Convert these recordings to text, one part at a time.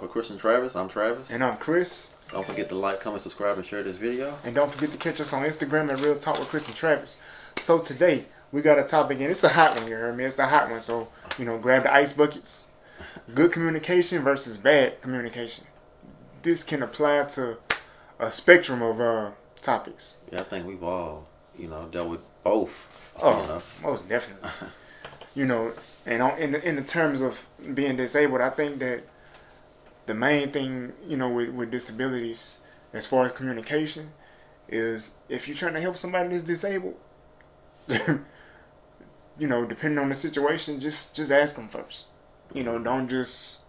with Chris and Travis. I'm Travis. And I'm Chris. Don't forget to like, comment, subscribe, and share this video. And don't forget to catch us on Instagram at Real Talk with Chris and Travis. So today, we got a topic, and it's a hot one, you heard me? It's a hot one, so, grab the ice buckets. Good communication versus bad communication. This can apply to a spectrum of topics. Yeah, I think we've all, dealt with both. Oh, most definitely. And in the terms of being disabled, I think that the main thing, with disabilities, as far as communication, is if you're trying to help somebody that's disabled, depending on the situation, just ask them first. Don't just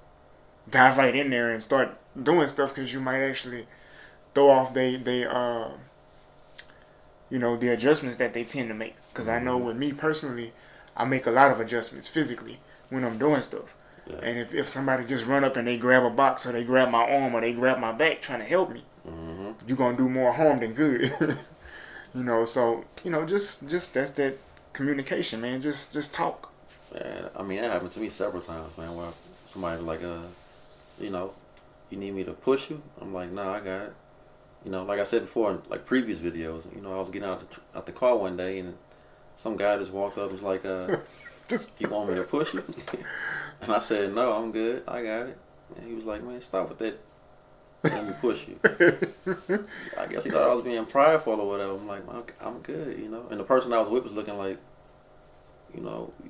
dive right in there and start doing stuff, because you might actually throw off the adjustments that they tend to make. Because I know with me personally, I make a lot of adjustments physically when I'm doing stuff. Yeah. And if somebody just run up and they grab a box, or they grab my arm, or they grab my back trying to help me, you're going to do more harm than good. So, just that's that communication, man. Just talk. Yeah, I mean, that happened to me several times, man, where somebody like, you need me to push you? I'm like, nah, I got it. Like I said before in like previous videos, I was getting out the car one day, and some guy just walked up and was like, you want me to push you? And I said, no, I'm good. I got it. And he was like, man, stop with that. Let me push you. I guess he thought I was being prideful or whatever. I'm like, I'm good, And the person I was with was looking like,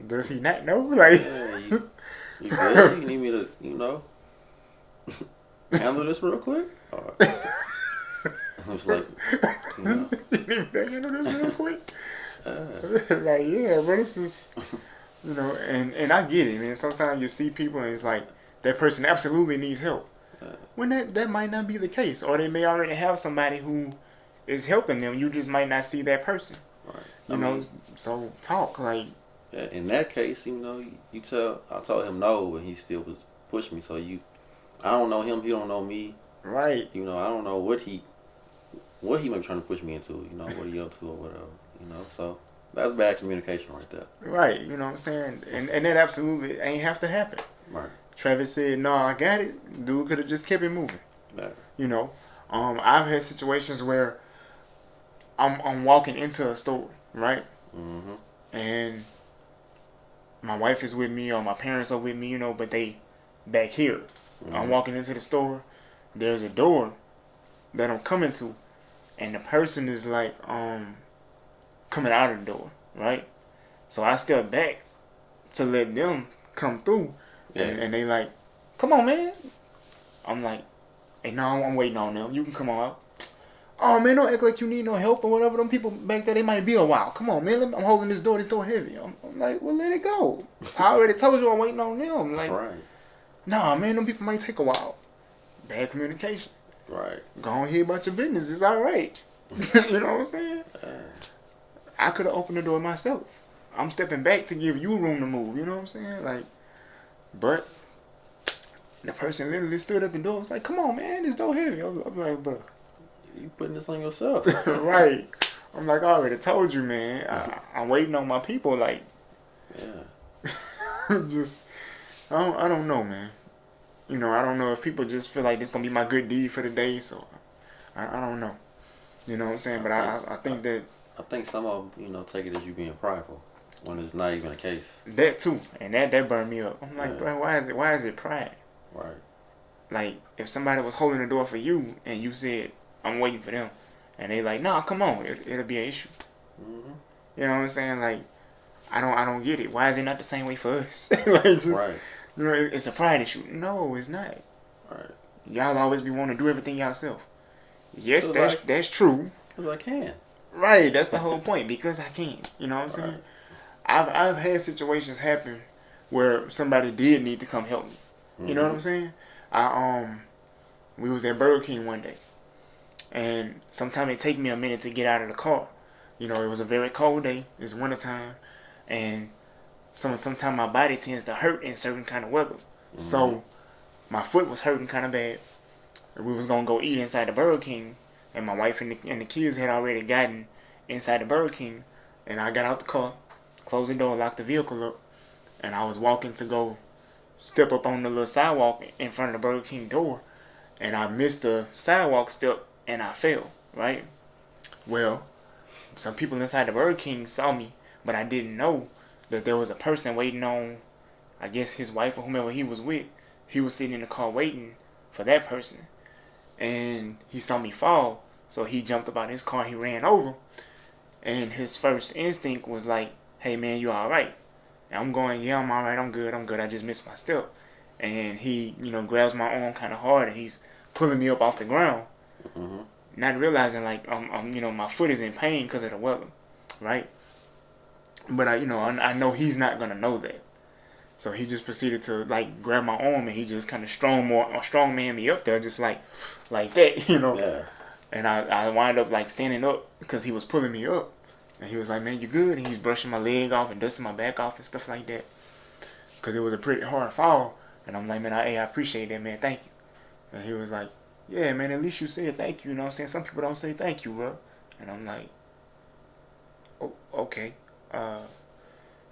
Does he not know? Like, yeah, you good? You need me to, handle this real quick? Or, I was like, you need me to handle this real quick? Like, yeah, but this is, and I get it, man. Sometimes you see people and it's like, that person absolutely needs help. When that might not be the case. Or they may already have somebody who is helping them. You just might not see that person. Right. So talk. Like, yeah, in that case, I told him no, and he still was pushing me. So I don't know him, he don't know me. Right. I don't know what he may be trying to push me into, what he up to or whatever, So that's bad communication right there. Right, you know what I'm saying? And that absolutely ain't have to happen. Right. Travis said, no, I got it. Dude could have just kept it moving. Yeah. I've had situations where I'm walking into a store, right? Mm-hmm. And my wife is with me, or my parents are with me, but they back here. Mm-hmm. I'm walking into the store. There's a door that I'm coming to, and the person is like coming out of the door, right? So I step back to let them come through. Yeah. And they like, come on, man. I'm like, hey, no, I'm waiting on them. You can come on out. Oh, man, don't act like you need no help or whatever. Them people back there, they might be a while. Come on, man. I'm holding this door. This door heavy. I'm like, well, let it go. I already told you I'm waiting on them. Like, right. Nah, man, them people might take a while. Bad communication. Right. Go on here about your business. It's all right. You know what I'm saying? I could have opened the door myself. I'm stepping back to give you room to move. You know what I'm saying? Like, but the person literally stood at the door. Was like, "Come on, man, this door heavy." I'm like, "Bro, you putting this on yourself?" Right. I'm like, I already told you, man. I'm waiting on my people. Like, yeah. I don't know, man. I don't know if people just feel like this gonna be my good deed for the day. So, I don't know. You know what I'm saying? But I think that. I think some of them, take it as you being prideful when it's not even the case. That too, and that burned me up. I'm like, bro, why is it pride? Right. Like, if somebody was holding the door for you and you said, I'm waiting for them, and they like, nah, come on, it'll be an issue. Mm-hmm. You know what I'm saying? Like, I don't get it. Why is it not the same way for us? Like, just, right. It's a pride issue. No, it's not. Right. Y'all always be wanting to do everything yourself. Yes, that's true. Because I can. Right, that's the whole point. Because I can. You know what I'm saying? Right. I've had situations happen where somebody did need to come help me. You know what I'm saying? We was at Burger King one day, and sometimes it take me a minute to get out of the car. It was a very cold day. It's wintertime, and sometimes my body tends to hurt in certain kind of weather. Mm-hmm. So my foot was hurting kind of bad. We was gonna go eat inside the Burger King, and my wife and the kids had already gotten inside the Burger King, and I got out the car, closed the door, locked the vehicle up, and I was walking to go step up on the little sidewalk in front of the Burger King door, and I missed the sidewalk step and I fell, right? Well, some people inside the Burger King saw me, but I didn't know that there was a person waiting on, I guess, his wife or whomever he was with. He was sitting in the car waiting for that person, and he saw me fall, so he jumped up out of his car, he ran over, and his first instinct was like, hey man, you alright? And I'm going, yeah, I'm alright, I'm good, I just missed my step. And he, grabs my arm kind of hard, and he's pulling me up off the ground, not realizing like my foot is in pain because of the weather, right? But I know he's not gonna know that, so he just proceeded to like grab my arm, and he just kind of strong man me up there, just like that, Yeah. And I wind up like standing up because he was pulling me up, and he was like, man, you good? And he's brushing my leg off and dusting my back off and stuff like that, because it was a pretty hard fall. And I'm like, man, I appreciate that, man, thank you. And he was like, yeah, man, at least you said thank you, you know what I'm saying? Some people don't say thank you, bro. And I'm like, oh, okay.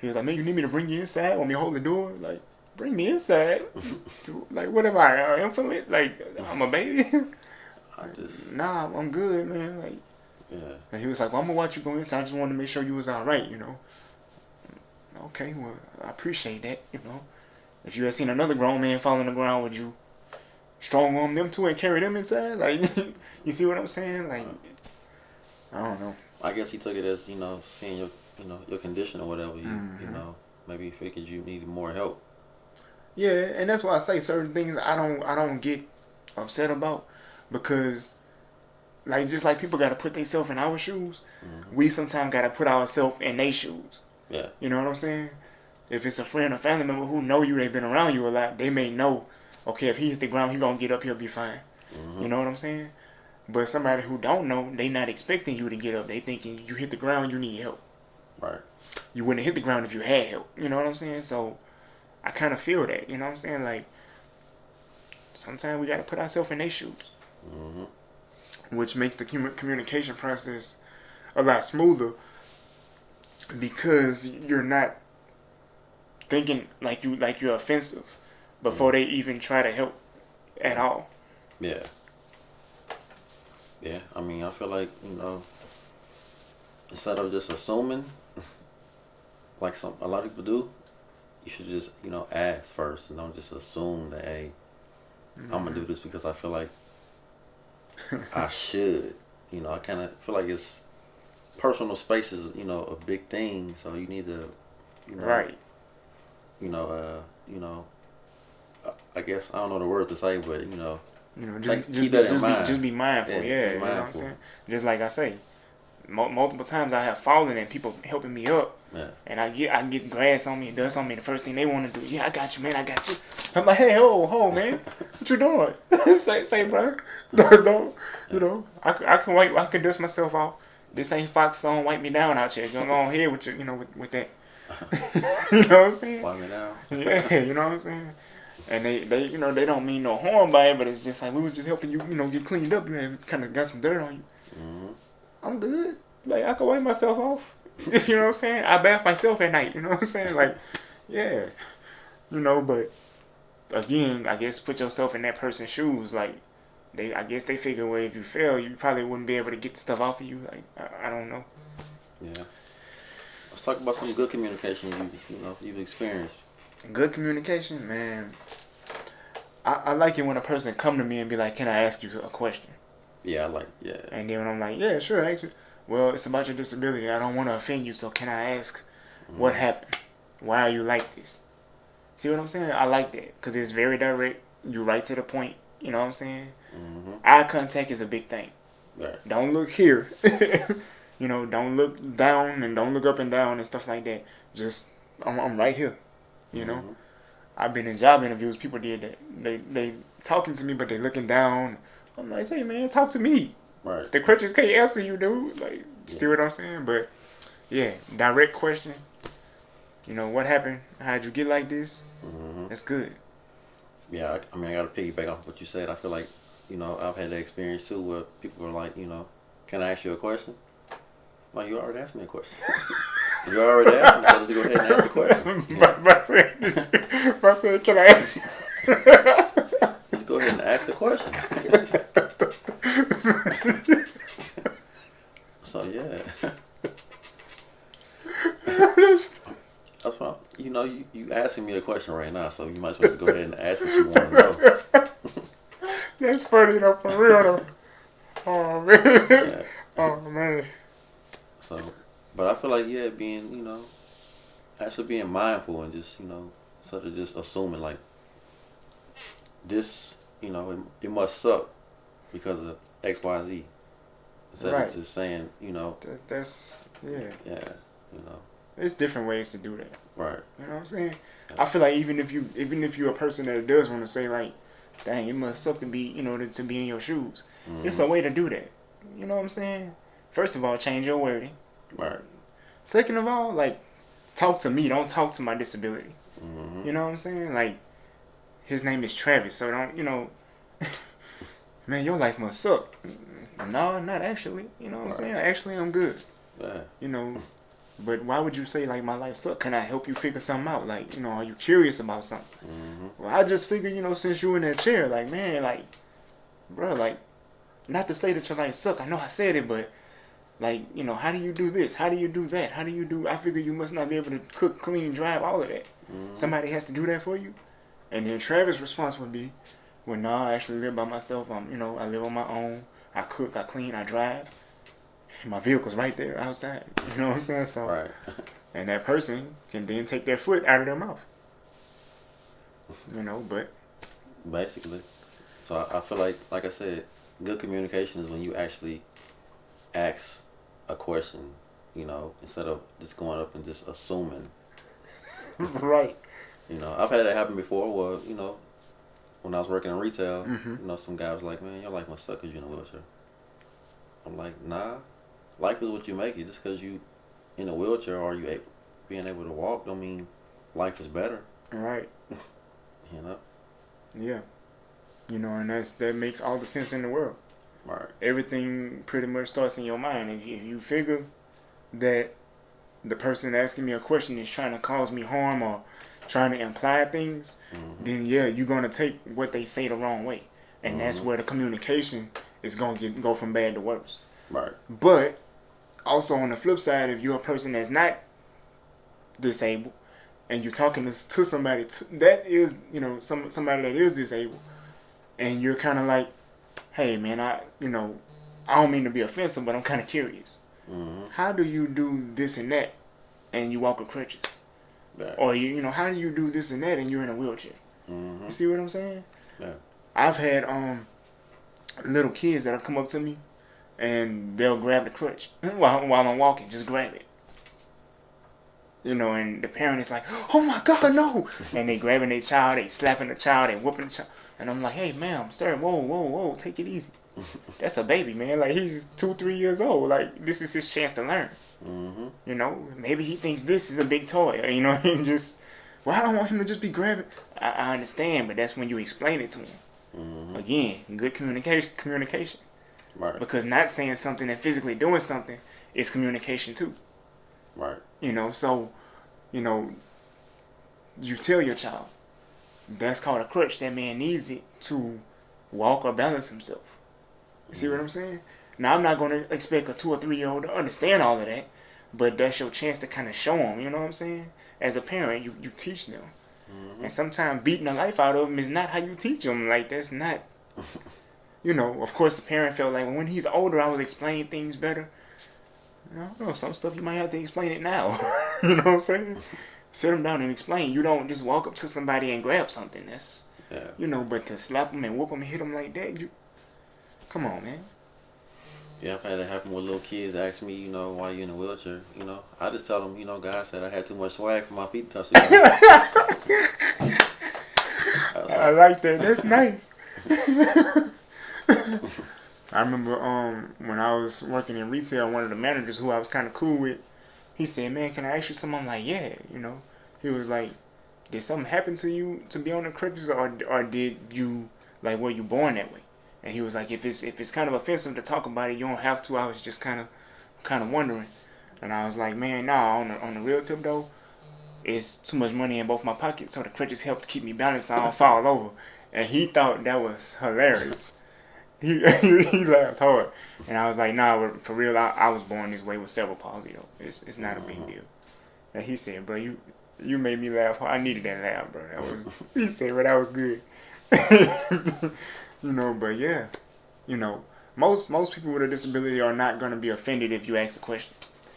He was like, man, you need me to bring you inside? Want me to hold the door? Like, bring me inside? Like, what am I, an infant? Like, I'm a baby? Nah, I'm good, man. Like, yeah. And he was like, well, I'm going to watch you go inside. I just wanted to make sure you was all right, Okay, well, I appreciate that, If you had seen another grown man fall on the ground, would you strong arm them two and carry them inside? Like, you see what I'm saying? Like, I don't know. I guess he took it as, seeing your, your condition or whatever. Maybe he figured you needed more help. Yeah, and that's why I say certain things I don't get upset about, because, like, just like people got to put themselves in our shoes, we sometimes got to put ourselves in their shoes. Yeah. You know what I'm saying? If it's a friend or family member who know you, they've been around you a lot, they may know, okay, if he hit the ground, he gonna get up, he'll be fine. You know what I'm saying? But somebody who don't know, they not expecting you to get up. They thinking you hit the ground, you need help. Right. You wouldn't hit the ground if you had help. You know what I'm saying? So I kind of feel that. You know what I'm saying? Like, sometimes we got to put ourselves in their shoes. Which makes the communication process a lot smoother, because you're not thinking like you're offensive before they even try to help at all. Yeah. Yeah. I mean, I feel like, instead of just assuming, like a lot of people do, you should just, ask first, and don't just assume that, hey, I'm gonna do this because I feel like I should. I kind of feel like it's personal space is, a big thing, so you need to, right. I guess I don't know the word to say, but just be mindful. Yeah, you know what I'm saying. Just like I say, multiple times I have fallen and people helping me up, and I get grass on me and dust on me. The first thing they want to do, yeah, I got you, man, I got you. I'm like, hey, ho, man, what you doing? say, bro, don't, I can wipe, I can dust myself off. This ain't Fox song, wipe me down out here. Go on ahead with your, with that. You know what I'm saying? Wipe me down. Yeah, you know what I'm saying. And they they don't mean no harm by it, but it's just like, we was just helping you, get cleaned up. You have kind of got some dirt on you. I'm good. Like, I can wipe myself off. You know what I'm saying? I bath myself at night. You know what I'm saying? Like, yeah. But again, I guess put yourself in that person's shoes. Like, I guess they figure, well, if you fail, you probably wouldn't be able to get the stuff off of you. Like, I don't know. Yeah. Let's talk about some good communication you've experienced. Good communication, man. I like it when a person come to me and be like, can I ask you a question? Yeah, And then when I'm like, yeah, sure, ask me. Well, it's about your disability. I don't want to offend you, so can I ask what happened? Why are you like this? See what I'm saying? I like that, because it's very direct. You right to the point. You know what I'm saying? Eye contact is a big thing. Right. Don't look here. Don't look down and don't look up and down and stuff like that. Just, I'm right here. I've been in job interviews. People did that. They talking to me, but they looking down. I'm like, say, man, talk to me. Right. The crutches can't answer you, dude. Like, see what I'm saying? But yeah, direct question. What happened? How'd you get like this? That's good. Yeah, I mean, I got to piggyback off what you said. I feel like, I've had that experience too, where people are like, can I ask you a question? Like, you already asked me a question. You already asked me, so let's go ahead and ask the question. But saying, can I ask? Let's go ahead and ask the question. So yeah. That's fine. You know, you asking me a question right now, so you might as well just go ahead and ask what you want to know. That's funny though, for real though. Oh man. Yeah. Oh man. So, but I feel like actually being mindful and just instead of just assuming like this, it must suck because of X, Y, Z. Instead of just saying, that's yeah. Yeah, There's different ways to do that. Right. You know what I'm saying? Yeah. I feel like even if you're a person that does want to say like, dang, it must suck to be, to be in your shoes. Mm-hmm. It's a way to do that. You know what I'm saying? First of all, change your wording. Right. Second of all, like, talk to me. Don't talk to my disability. Mm-hmm. You know what I'm saying? Like, his name is Travis, so don't, man, your life must suck. No, not actually. You know what I'm saying? Actually, I'm good. Yeah. But why would you say, like, my life suck? Can I help you figure something out? Like, are you curious about something? Mm-hmm. Well, I just figured, since you in that chair, like, man, like, bro, like, not to say that your life suck. I know I said it, but, like, how do you do this? How do you do that? How do you do... I figure you must not be able to cook, clean, drive, all of that. Mm-hmm. Somebody has to do that for you. And then Travis' response would be, well, no, I actually live by myself. I live on my own. I cook, I clean, I drive. My vehicle's right there outside. You know what I'm saying? So, right. And that person can then take their foot out of their mouth. But... Basically. So I feel like I said, good communication is when you actually ask a question, instead of just going up and just assuming. Right. I've had that happen before where, when I was working in retail, Mm-hmm. some guy was like, man, your life must suck because you're in a wheelchair. I'm like, nah. Life is what you make it. Just because you in a wheelchair or you being able to walk don't mean life is better. Right. Yeah. And that makes all the sense in the world. Right. Everything pretty much starts in your mind. If you figure that the person asking me a question is trying to cause me harm or trying to imply things, then yeah, you're gonna take what they say the wrong way, and that's where the communication is gonna go from bad to worse. Right. But also on the flip side, if you're a person that's not disabled and you're talking to somebody that is, somebody that is disabled, and you're kind of like, hey man, I don't mean to be offensive, but I'm kind of curious. Mm-hmm. How do you do this and that, and you walk with crutches? Right. Or how do you do this and that, and you're in a wheelchair? Mm-hmm. You see what I'm saying? Yeah. I've had little kids that'll come up to me, and they'll grab the crutch while I'm walking, just grab it. And the parent is like, oh my God, no! And they grabbing their child, they slapping the child, they whooping the child. And I'm like, hey, ma'am, sir, whoa, take it easy. That's a baby, man. Like, he's 2-3 years old. Like, this is his chance to learn. Mm-hmm. Maybe he thinks this is a big toy. And just, well, I don't want him to just be grabbing. I understand, but that's when you explain it to him. Mm-hmm. Again, good communication. Right. Because not saying something and physically doing something is communication too. Right. So, you tell your child, that's called a crutch. That man needs it to walk or balance himself. You see what I'm saying? Now, I'm not going to expect a 2 or 3 year old to understand all of that, but that's your chance to kind of show them, you know what I'm saying? As a parent, you teach them. And sometimes beating the life out of them is not how you teach them. Like, that's not, of course the parent felt like, well, when he's older, I will explain things better. I don't know, some stuff you might have to explain it now. You know what I'm saying? Sit them down and explain. You don't just walk up to somebody and grab something. That's, but to slap them and whoop them and hit them like that, come on, man. Yeah, I've had it happen with little kids ask me, why you in a wheelchair. I just tell them, God said I had too much swag for my feet to touch the ground. I like that. That's nice. I remember when I was working in retail, one of the managers who I was kind of cool with, he said, man, can I ask you something? I'm like, yeah, He was like, did something happen to you to be on the crutches, or did you, like, were you born that way? And he was like, if it's kind of offensive to talk about it, you don't have to. I was just kind of wondering. And I was like, man, nah, on the real tip though, it's too much money in both my pockets, so the crutches help to keep me balanced so I don't fall over. And he thought that was hilarious. He laughed hard. And I was like, nah, for real, I was born this way with cerebral palsy though. It's not a big deal. And he said, bro, you made me laugh hard. I needed that laugh, bro. He said, bro, that was good. But yeah, most people with a disability are not gonna be offended if you ask a question.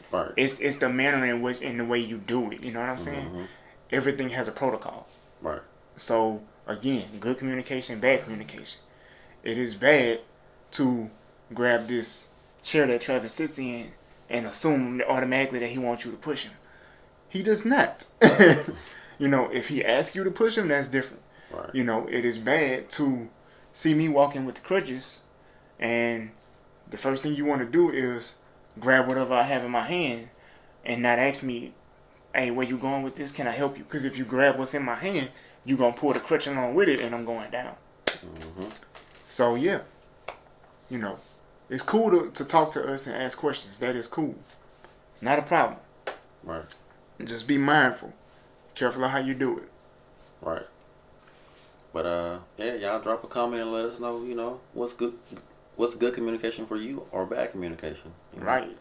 Right. It's the manner in the way you do it. You know what I'm saying? Mm-hmm. Everything has a protocol. Right. So again, good communication, bad communication. It is bad to grab this chair that Travis sits in and assume automatically that he wants you to push him. He does not. If he asks you to push him, that's different. Right. It is bad to see me walking with the crutches and the first thing you want to do is grab whatever I have in my hand and not ask me, hey, where you going with this? Can I help you? Because if you grab what's in my hand, you're going to pull the crutch along with it and I'm going down. Mm-hmm. So, yeah. It's cool to talk to us and ask questions. That is cool. Not a problem. Right. Just be mindful. Careful of how you do it. Right. But, yeah, y'all drop a comment and let us know, what's good communication for you or bad communication. Right.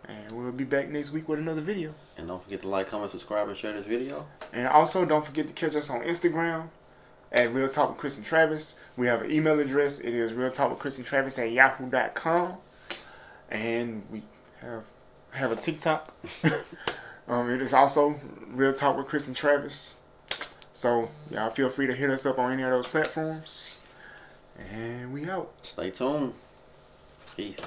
And we'll be back next week with another video. And don't forget to like, comment, subscribe, and share this video. And also, don't forget to catch us on Instagram at Real Talk with Chris and Travis. We have an email address. It is realtalkwithchrisandtravis@yahoo.com. And we have a TikTok. It is also Real Talk with Chris and Travis. So, y'all feel free to hit us up on any of those platforms. And we out. Stay tuned. Peace.